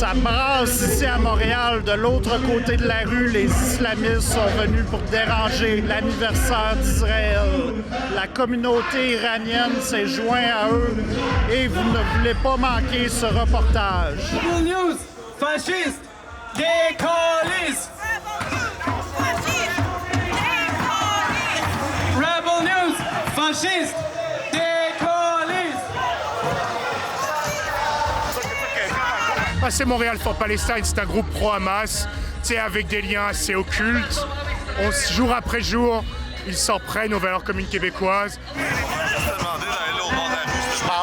Ça brasse ici à Montréal. De l'autre côté de la rue, les islamistes sont venus pour déranger l'anniversaire d'Israël. La communauté iranienne s'est jointe à eux et vous ne voulez pas manquer ce reportage. Rebel News, fasciste, décolliste. Rebel News, fasciste, décolliste. C'est Montréal for Palestine, c'est un groupe pro-Hamas, avec des liens assez occultes. Jour après jour, ils s'en prennent aux valeurs communes québécoises. Je m'en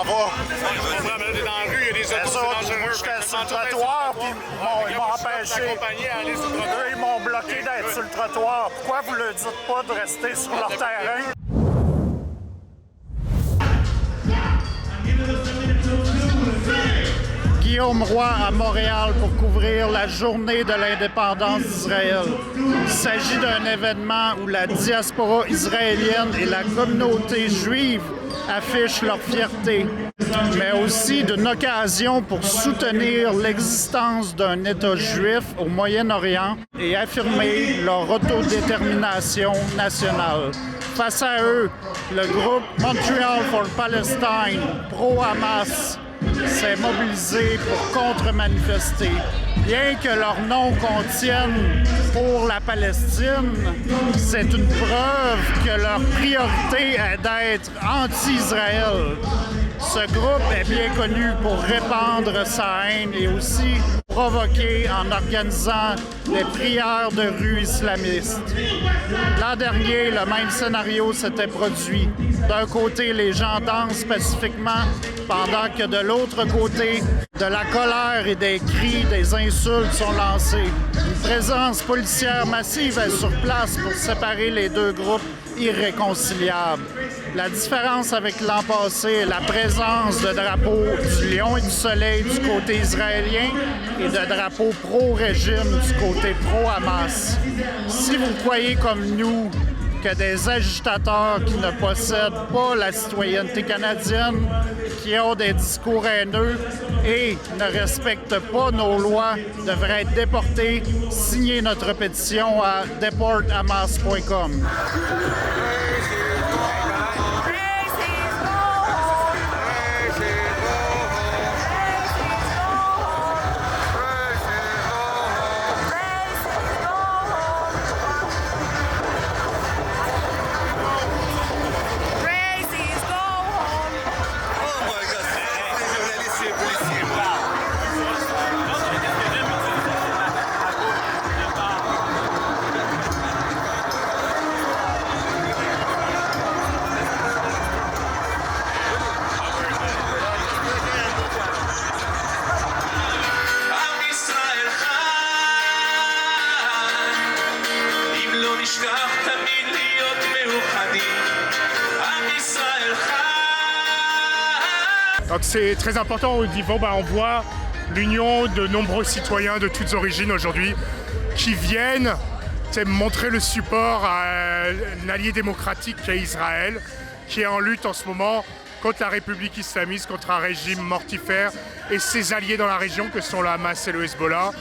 vais. Dans la rue, il y a des autos. J'étais sur le trottoir, puis ils m'ont empêché. Eux, ils m'ont bloqué d'être sur le trottoir. Pourquoi vous ne dites pas de rester sur leur terrain? Guillaume Roy à Montréal pour couvrir la journée de l'indépendance d'Israël. Il s'agit d'un événement où la diaspora israélienne et la communauté juive affichent leur fierté, mais aussi d'une occasion pour soutenir l'existence d'un État juif au Moyen-Orient et affirmer leur autodétermination nationale. Face à eux, le groupe Montréal for Palestine, pro-Hamas, s'est mobilisé pour contre-manifester. Bien que leur nom contienne pour la Palestine, c'est une preuve que leur priorité est d'être anti-Israël. Ce groupe est bien connu pour répandre sa haine et aussi provoquer en organisant des prières de rue islamistes. L'an dernier, le même scénario s'était produit. D'un côté, les gens dansent pacifiquement, pendant que de l'autre côté, de la colère et des cris, des insultes sont lancés. Une présence policière massive est sur place pour séparer les deux groupes irréconciliables. La différence avec l'an passé est la présence de drapeaux du lion et du soleil du côté israélien et de drapeaux pro-régime du côté pro-Hamas. Si vous croyez comme nous que des agitateurs qui ne possèdent pas la citoyenneté canadienne, qui ont des discours haineux et ne respectent pas nos lois devraient être déportés, signez notre pétition à deporthamas.com. Donc c'est très important au niveau, on voit l'union de nombreux citoyens de toutes origines aujourd'hui qui viennent montrer le support à un allié démocratique qu'est Israël, qui est en lutte en ce moment contre la République islamiste, contre un régime mortifère et ses alliés dans la région que sont le Hamas et le Hezbollah,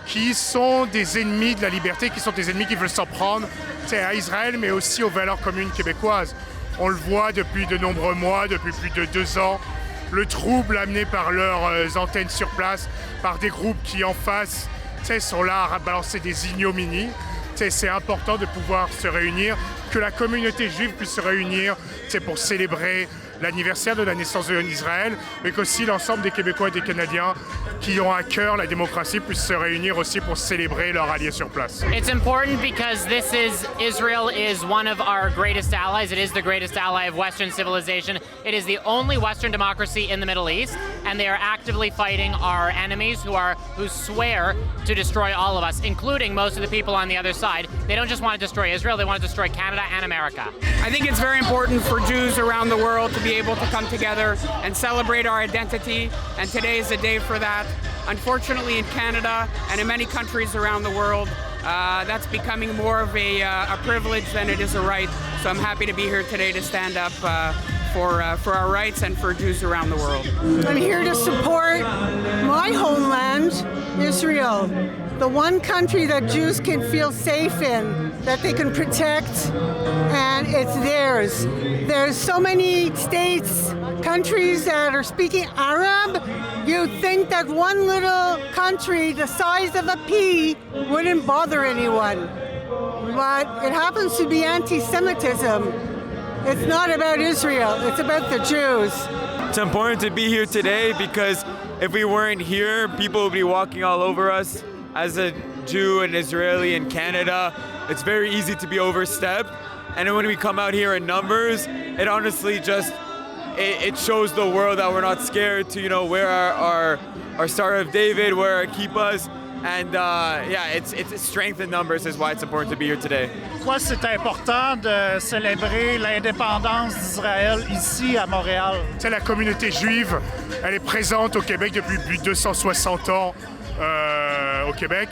qui sont des ennemis de la liberté, qui sont des ennemis qui veulent s'en prendre à Israël mais aussi aux valeurs communes québécoises. On le voit depuis de nombreux mois, depuis plus de 2 ans, le trouble amené par leurs antennes sur place, par des groupes qui en face sont là à balancer des ignominies. C'est important de pouvoir se réunir, que la communauté juive puisse se réunir pour célébrer l'anniversaire de la naissance d'Israël, mais qu'aussi l'ensemble des Québécois et des Canadiens qui ont à cœur la démocratie puissent se réunir aussi pour célébrer leur allié sur place. It's important because Israel is one of our greatest allies. It is the greatest ally of Western civilization. It is the only Western democracy in the Middle East, and they are actively fighting our enemies who swear to destroy all of us, including most of the people on the other side. They don't just want to destroy Israel, they want to destroy Canada and America. I think it's very important for Jews around the world to be able to come together and celebrate our identity, and today is a day for that. Unfortunately, in Canada and in many countries around the world, that's becoming more of a privilege than it is a right. So I'm happy to be here today to stand up for our rights and for Jews around the world. I'm here to support my homeland Israel, the one country that Jews can feel safe in, that they can protect, and it's theirs. There's so many states, countries that are speaking Arab. You'd think that one little country the size of a pea wouldn't bother anyone. But it happens to be anti-Semitism. It's not about Israel, it's about the Jews. It's important to be here today because if we weren't here, people would be walking all over us. As a Jew and Israeli in Canada, it's very easy to be overstepped. And when we come out here in numbers, it honestly just, it shows the world that we're not scared to, wear our Star of David, wear our kippas. And it's strength in numbers is why it's important to be here today. Pourquoi c'est important de célébrer l'indépendance d'Israël ici à Montréal? C'est la communauté juive, elle est présente au Québec depuis plus de 260 ans au Québec.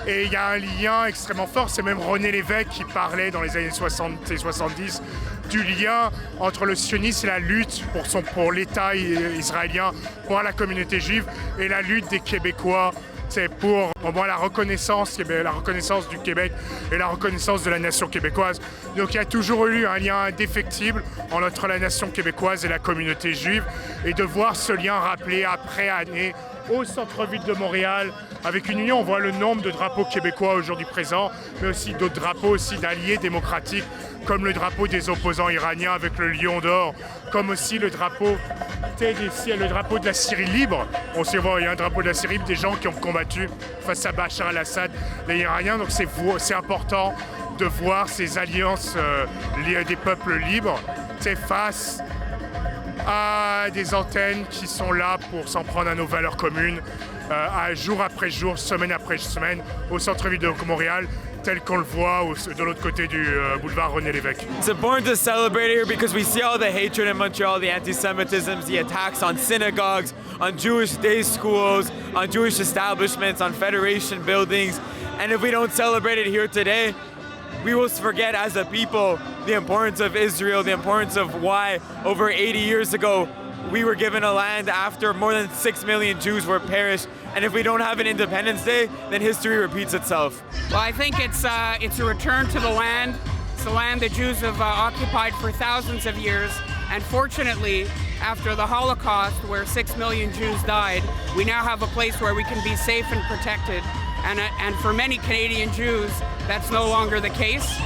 Et il y a un lien extrêmement fort, c'est même René Lévesque qui parlait dans les années 60 et 70 du lien entre le sionisme et la lutte pour l'État israélien, pour la communauté juive et la lutte des Québécois. C'est pour au moins la reconnaissance du Québec et la reconnaissance de la nation québécoise. Donc il y a toujours eu un lien indéfectible entre la nation québécoise et la communauté juive. Et de voir ce lien rappelé après année au centre-ville de Montréal, avec une union, on voit le nombre de drapeaux québécois aujourd'hui présents, mais aussi d'autres drapeaux aussi d'alliés démocratiques, comme le drapeau des opposants iraniens avec le lion d'or, comme aussi le drapeau de la Syrie libre. On sait voir, il y a un drapeau de la Syrie, des gens qui ont combattu face à Bachar al-Assad, les Iraniens. Donc c'est important de voir ces alliances des peuples libres face à des antennes qui sont là pour s'en prendre à nos valeurs communes, jour après jour, semaine après semaine, au centre-ville de Montréal, tel qu'on le voit de l'autre côté du boulevard René Lévesque. It's important to celebrate here because we see all the hatred in Montreal, the anti-Semitism, the attacks on synagogues, on Jewish day schools, on Jewish establishments, on Federation buildings. And if we don't celebrate it here today, we will forget as a people the importance of Israel, the importance of why over 80 years ago we were given a land after more than 6 million Jews were perished. And if we don't have an Independence Day, then history repeats itself. Well, I think it's a return to the land. It's the land the Jews have occupied for thousands of years. And fortunately, after the Holocaust, where 6 million Jews died, we now have a place where we can be safe and protected. And for many Canadian Jews, that's no longer the case.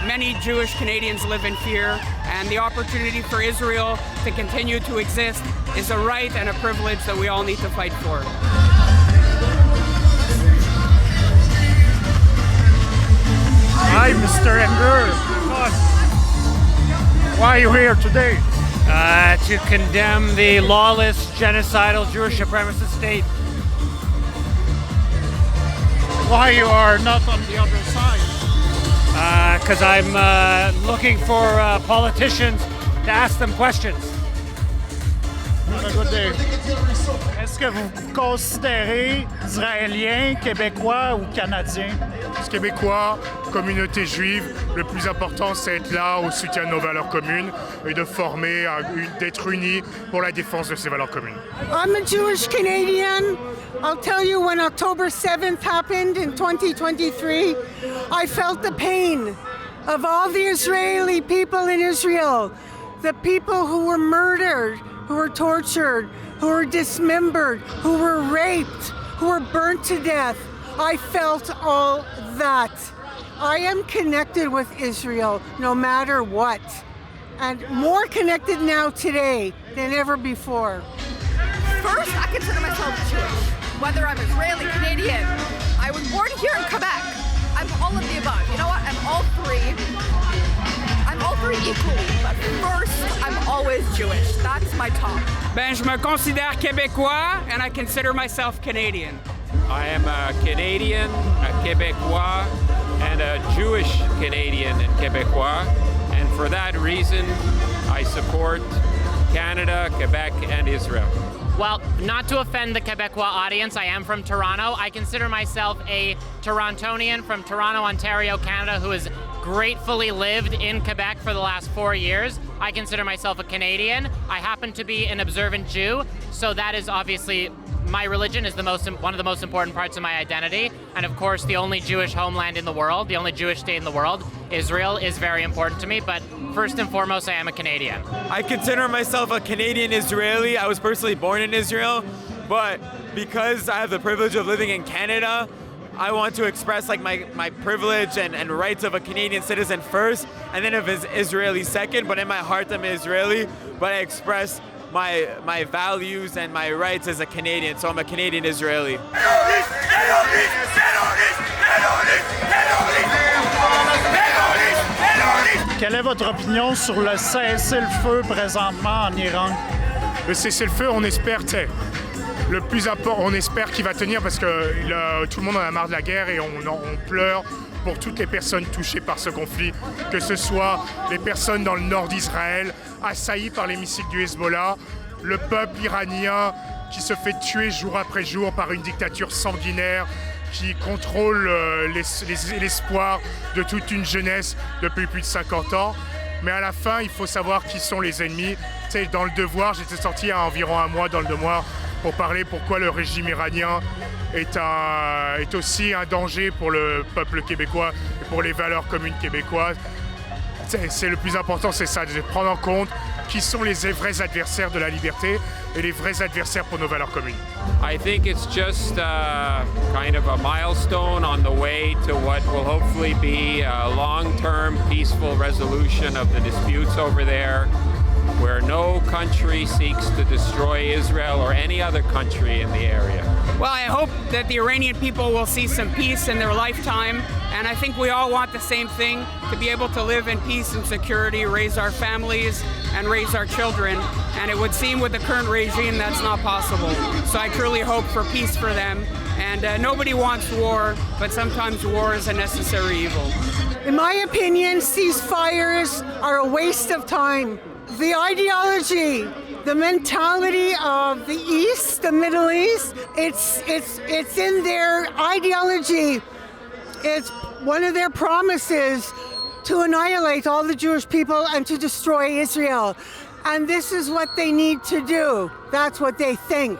Many Jewish Canadians live in fear, and the opportunity for Israel to continue to exist is a right and a privilege that we all need to fight for. Hi, Mr. Enver. Why are you here today? To condemn the lawless, genocidal Jewish supremacist state. Why you are not on the other side? Because I'm looking for politicians to ask them questions. Have a good day. Est-ce que vous vous considérez Israélien, Québécois ou Canadien? Québécois, communauté juive, le plus important c'est être là au soutien de nos valeurs communes et de former, d'être unis pour la défense de ces valeurs communes. I'm a Jewish Canadian. I'll tell you, when October 7th happened in 2023, I felt the pain of all the Israeli people in Israel, the people who were murdered, who were tortured, who were dismembered, who were raped, who were burnt to death. I felt all that. I am connected with Israel no matter what, and more connected now today than ever before. First, I consider myself Jewish. Whether I'm Israeli, Canadian, I was born here in Quebec. I'm all of the above. You know what? I'm all three. I'm all three equally, but first, I'm always Jewish. That's my top. Ben, je me considère Québécois, and I consider myself Canadian. I am a Canadian, a Québécois, and a Jewish Canadian and Québécois. And for that reason, I support Canada, Quebec, and Israel. Well, not to offend the Quebecois audience, I am from Toronto. I consider myself a Torontonian from Toronto, Ontario, Canada, who has gratefully lived in Quebec for the last 4 years. I consider myself a Canadian. I happen to be an observant Jew, so that is obviously my religion is one of the most important parts of my identity, and of course the only Jewish homeland in the world, the only Jewish state in the world, Israel, is very important to me, but first and foremost I am a Canadian. I consider myself a Canadian Israeli. I was personally born in Israel, but because I have the privilege of living in Canada, I want to express like my privilege and rights of a Canadian citizen first, and then of an Israeli second, but in my heart I'm Israeli, but I express my values and my rights as a Canadian, so I'm a Canadian Israeli. Quelle est votre opinion sur le cessez-le-feu présentement en Iran? Le cessez-le-feu, on espère, le plus important, on espère qu'il va tenir parce que tout le monde en a marre de la guerre et on pleure pour toutes les personnes touchées par ce conflit, que ce soit les personnes dans le nord d'Israël, assaillies par les missiles du Hezbollah, le peuple iranien qui se fait tuer jour après jour par une dictature sanguinaire qui contrôle l'espoir de toute une jeunesse depuis plus de 50 ans. Mais à la fin, il faut savoir qui sont les ennemis. Tu sais, dans le Devoir, j'étais sorti il y a environ un mois dans le Devoir pour parler pourquoi le régime iranien est aussi un danger pour le peuple québécois et pour les valeurs communes québécoises. C'est le plus important, c'est ça, de prendre en compte qui sont les vrais adversaires de la liberté et les vrais adversaires pour nos valeurs communes. I think it's just kind of a milestone on the way to what will hopefully be a long-term peaceful resolution of the disputes over there, where no country seeks to destroy Israel or any other country in the area. Well, I hope that the Iranian people will see some peace in their lifetime, and I think we all want the same thing, to be able to live in peace and security, raise our families, and raise our children. And it would seem with the current regime that's not possible. So I truly hope for peace for them. And nobody wants war, but sometimes war is a necessary evil. In my opinion, ceasefires are a waste of time. The ideology, the mentality of the East, the Middle East, it's in their ideology. It's one of their promises to annihilate all the Jewish people and to destroy Israel. And this is what they need to do. That's what they think.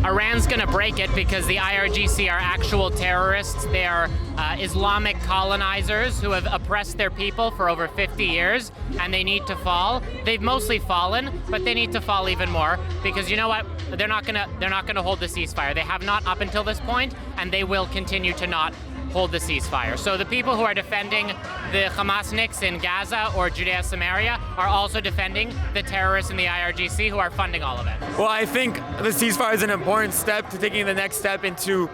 Iran's going to break it because the IRGC are actual terrorists. They are Islamic colonizers who have oppressed their people for over 50 years, and they need to fall. They've mostly fallen, but they need to fall even more because you know what? They're not going to hold the ceasefire. They have not up until this point, and they will continue to not hold the ceasefire. So the people who are defending the Hamasniks in Gaza or Judea Samaria are also defending the terrorists in the IRGC who are funding all of it. Well, I think the ceasefire is an important step to taking the next step into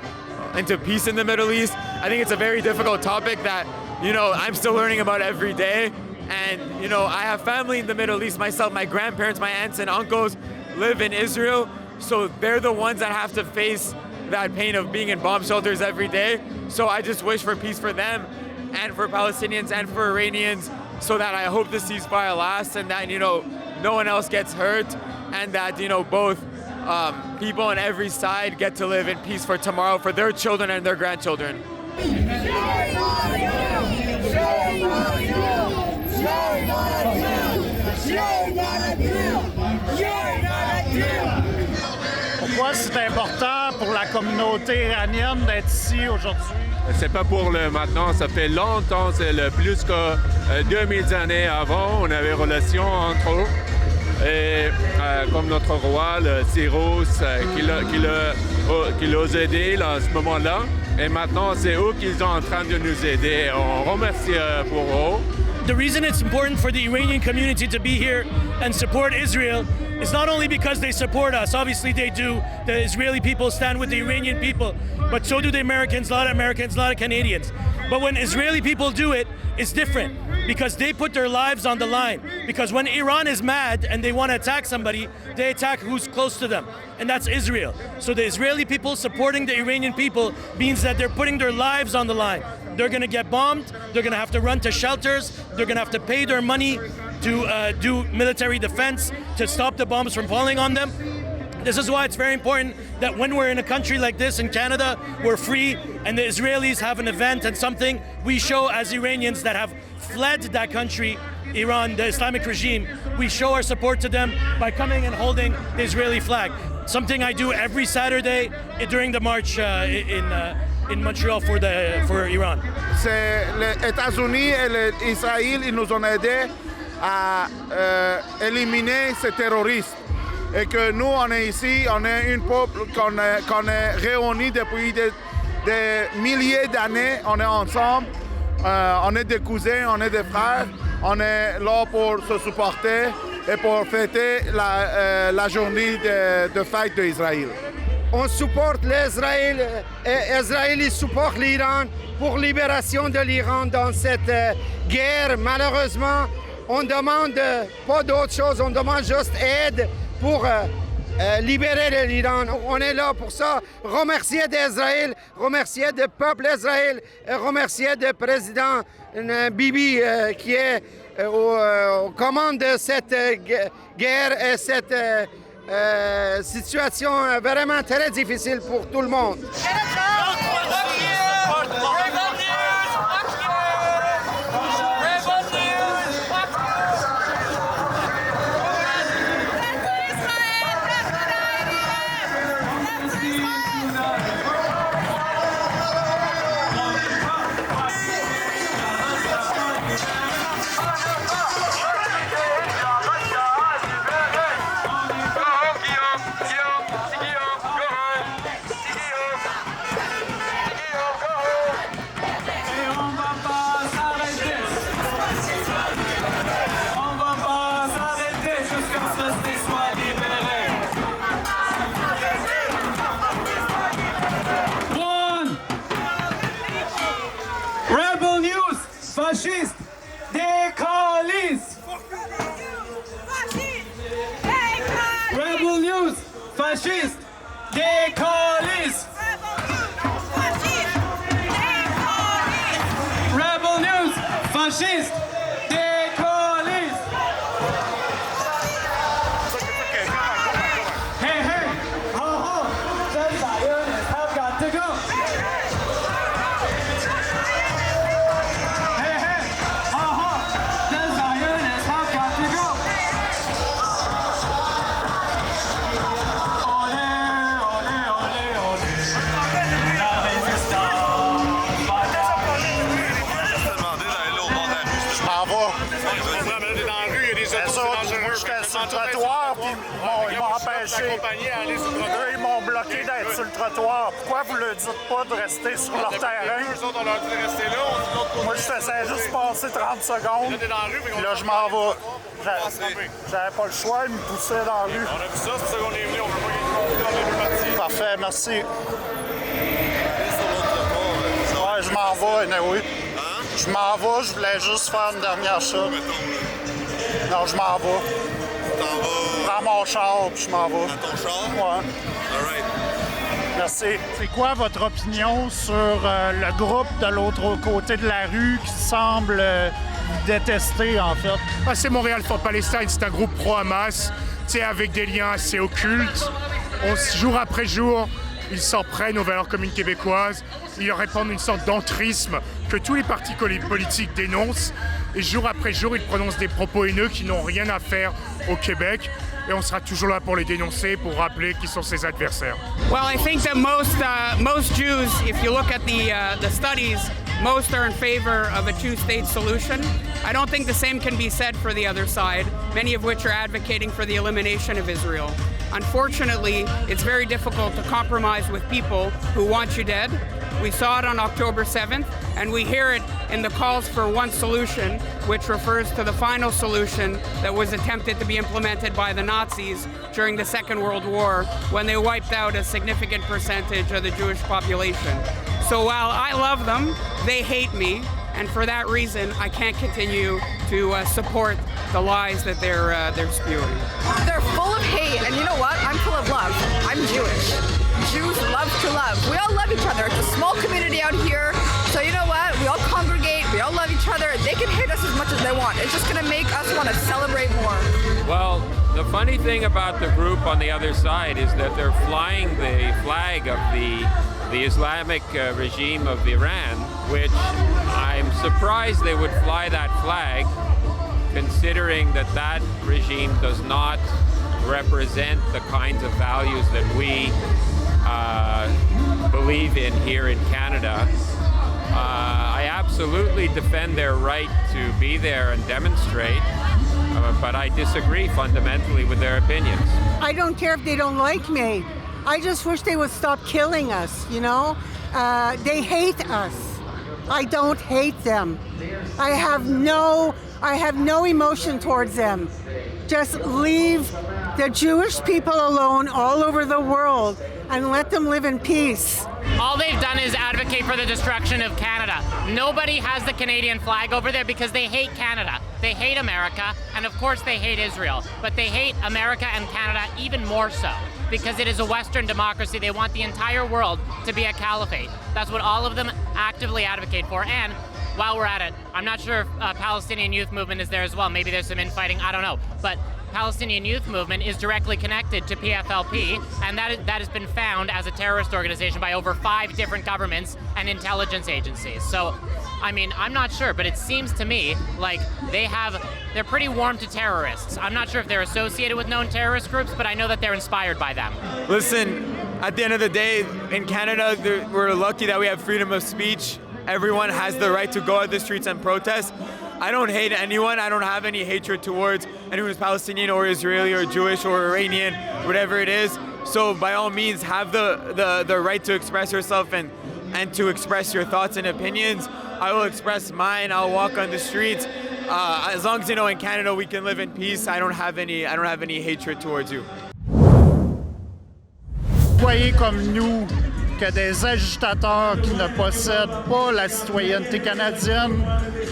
peace in the Middle East. I think it's a very difficult topic that, I'm still learning about every day. And, I have family in the Middle East myself. My grandparents, my aunts and uncles live in Israel. So they're the ones that have to face that pain of being in bomb shelters every day. So I just wish for peace for them and for Palestinians and for Iranians, so that I hope the ceasefire lasts and that, no one else gets hurt, and that, both people on every side get to live in peace for tomorrow for their children and their grandchildren. Pourquoi c'est important pour la communauté iranienne d'être ici aujourd'hui? C'est pas pour le maintenant, ça fait longtemps, c'est plus que 2000 années avant, on avait relation entre eux. Et comme notre roi, le Cyrus, qui les aidé à ce moment-là. Et maintenant, c'est eux qui sont en train de nous aider. On remercie pour eux. The reason it's important for the Iranian community to be here and support Israel is not only because they support us, obviously they do, the Israeli people stand with the Iranian people, but so do the Americans, a lot of Canadians. But when Israeli people do it, it's different because they put their lives on the line. Because when Iran is mad and they want to attack somebody, they attack who's close to them, and that's Israel. So the Israeli people supporting the Iranian people means that they're putting their lives on the line. They're going to get bombed, they're going to have to run to shelters, they're going to have to pay their money to do military defense to stop the bombs from falling on them. This is why it's very important that when we're in a country like this, in Canada, we're free, and the Israelis have an event and something, we show as Iranians that have fled that country, Iran, the Islamic regime, we show our support to them by coming and holding the Israeli flag. something I do every Saturday during the march in Montreal for Iran. C'est les États-Unis et Israël, ils nous ont aidés à éliminer ces terroristes. Et que nous, on est ici, on est un peuple qu'on est réunis depuis des milliers d'années. On est ensemble, on est des cousins, on est des frères. On est là pour se supporter et pour fêter la journée de fête d'Israël. On supporte l'Israël et Israël supporte l'Iran pour libération de l'Iran dans cette guerre. Malheureusement, on demande pas d'autre chose, on demande juste aide pour libérer l'Iran. On est là pour ça. Remercier d'Israël, remercier le peuple d'Israël, remercier le président Bibi qui est aux commandes de cette guerre et cette situation vraiment très difficile pour tout le monde. Rebel News, fasciste, décaliste. Rebel News, fasciste, décaliste. Rebel News, fasciste, décaliste. Hey, hey, ho, ho, the Zionists have got to go. Hey, hey, ho, ho, the Zionists have got to go. Olé, olé, olé, olé. La résistance va Je m'en vais. Moi, j'étais sur le trottoir, puis ils m'ont empêché. Eux, ils m'ont bloqué d'être sur le trottoir. Pourquoi vous ne leur dites pas de rester sur leur terrain? Moi, j'essaie juste de passer 30 secondes. Puis là, je m'en vais. J'avais pas le choix, ils me poussaient dans la rue. On a vu ça, c'est ça qu'on est venu. On peut pas y dans les deux parties. Parfait, merci. Ouais, je m'en vais, oui. Je m'en vais, je voulais juste faire une dernière chose. Non, je m'en vais. T'en vas? Je prends mon char, puis je m'en vais. Dans ton char? Ouais. All right. Merci. C'est quoi votre opinion sur le groupe de l'autre côté de la rue qui semble vous détester, en fait? Ah, c'est Montréal for Palestine, c'est un groupe pro-Hamas, avec des liens assez occultes. Jour après jour, ils s'en prennent aux valeurs communes québécoises. Ils répandent une sorte d'entrisme que tous les partis politiques dénoncent. Et jour après jour, ils prononcent des propos haineux qui n'ont rien à faire au Québec. Et on sera toujours là pour les dénoncer, pour rappeler qui sont ses adversaires. Well, I think that most Jews, if you look at the studies, most are in favor of a two-state solution. I don't think the same can be said for the other side, many of which are advocating for the elimination of Israel. Unfortunately, it's very difficult to compromise with people who want you dead. We saw it on October 7th, and we hear it in the calls for one solution, which refers to the final solution that was attempted to be implemented by the Nazis during the Second World War when they wiped out a significant percentage of the Jewish population. So while I love them, they hate me, and for that reason, I can't continue to support the lies that they're spewing. They're full of hate, and you know what? I'm full of love. I'm Jewish. Jews love to love. We all love each other. It's a small community out here, so you know what? We all congregate, we all love each other. They can hate us as much as they want. It's just gonna make us want to celebrate more. Well, the funny thing about the group on the other side is that they're flying the flag of the Islamic regime of Iran, which I'm surprised they would fly that flag, considering that regime does not represent the kinds of values that we believe in here in Canada. I absolutely defend their right to be there and demonstrate, but I disagree fundamentally with their opinions. I don't care if they don't like me. I just wish they would stop killing us, you know? They hate us. I don't hate them. I have no emotion towards them. Just leave the Jewish people alone all over the world and let them live in peace. All they've done is advocate for the destruction of Canada. Nobody has the Canadian flag over there because they hate Canada. They hate America, and of course they hate Israel. But they hate America and Canada even more so because it is a Western democracy. They want the entire world to be a caliphate. That's what all of them actively advocate for. And while we're at it, I'm not sure if Palestinian Youth Movement is there as well. Maybe there's some infighting, I don't know. But Palestinian Youth Movement is directly connected to PFLP, and that has been found as a terrorist organization by over 5 different governments and intelligence agencies. So, I mean, I'm not sure, but it seems to me like they're pretty warm to terrorists. I'm not sure if they're associated with known terrorist groups, but I know that they're inspired by them. Listen, at the end of the day, in Canada, we're lucky that we have freedom of speech. Everyone has the right to go out the streets and protest. I don't hate anyone. I don't have any hatred towards anyone who's Palestinian or Israeli or Jewish or Iranian, whatever it is. So by all means, have the right to express yourself and to express your thoughts and opinions. I will express mine. I'll walk on the streets. As long as you know in Canada we can live in peace, I don't have any hatred towards you. Voyez comme nous que des agitateurs qui ne possèdent pas la citoyenneté canadienne,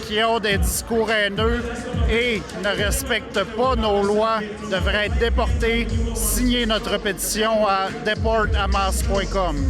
qui ont des discours haineux et ne respectent pas nos lois devraient être déportés. Signez notre pétition à deportamas.com.